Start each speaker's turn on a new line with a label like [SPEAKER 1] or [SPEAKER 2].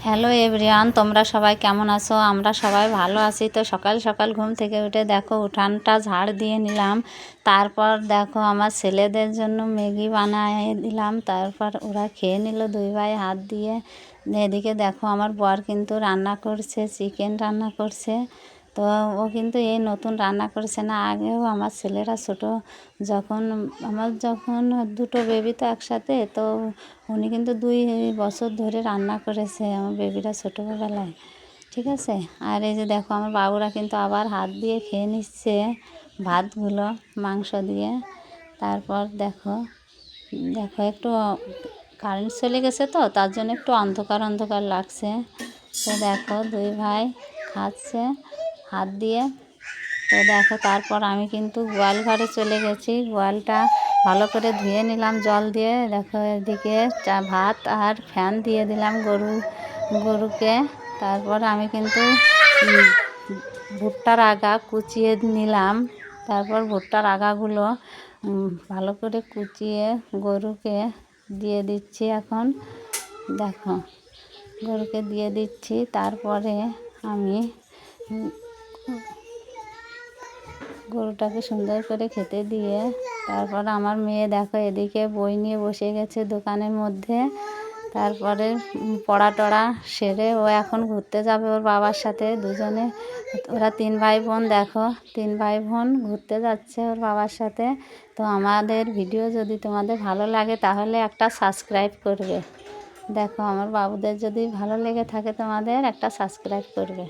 [SPEAKER 1] Hello everyone, তোমরা সবাই কেমন আছো? আমরা সবাই ভালো আছি। তো সকাল সকাল ঘুম থেকে উঠে দেখো উঠানটা ঝাড় দিয়ে নিলাম। তারপর দেখো আমার ছেলেদের জন্য ম্যাগি বানিয়ে দিলাম। তারপর ওরা খেয়ে নিল দুই ভাই হাত দিয়ে। এদিকে দেখো আমার বর কিন্তু রান্না করছে, চিকেন রান্না করছে। তো ও কিন্তু এই নতুন রান্না করছে না, আগেও আমার ছেলেরা ছোটো যখন দুটো বেবি তো একসাথে, তো উনি কিন্তু 2 বছর ধরে রান্না করেছে আমার বেবিরা ছোটোবেলায়। ঠিক আছে। আর এই যে দেখো আমার বাবুরা কিন্তু আবার হাত দিয়ে খেয়ে নিচ্ছে ভাতগুলো মাংস দিয়ে। তারপর দেখো দেখো একটু কারেন্ট চলে গেছে, তো তার জন্য একটু অন্ধকার অন্ধকার লাগছে। তো দেখো দুই ভাই খাচ্ছে হাত দিয়ে। তো দেখো তারপর আমি কিন্তু গোয়াল ঘরে চলে গেছি, গোয়ালটা ভালো করে ধুয়ে নিলাম জল দিয়ে। দেখো এদিকে ভাত আর ফ্যান দিয়ে দিলাম গরুকে। তারপর আমি কিন্তু ভুট্টার আগা কুচিয়ে নিলাম। তারপর ভুট্টার আগাগুলো ভালো করে কুচিয়ে গরুকে দিয়ে দিচ্ছি। এখন দেখো গরুকে দিয়ে দিচ্ছি। তারপরে আমি গরুটাকে সুন্দর করে খেতে দিয়ে তারপর আমার মেয়ে দেখো এদিকে বই নিয়ে বসে গেছে দোকানের মধ্যে। তারপরে পড়া টড়া সেরে ও এখন ঘুরতে যাবে ওর বাবার সাথে দুজনে। ওরা 3 ভাই বোন, দেখো 3 ভাই বোন ঘুরতে যাচ্ছে ওর বাবার সাথে। তো আমাদের ভিডিও যদি তোমাদের ভালো লাগে তাহলে একটা সাবস্ক্রাইব করবে। দেখো আমার বাবুদের যদি ভালো লেগে থাকে তোমাদের একটা সাবস্ক্রাইব করবে।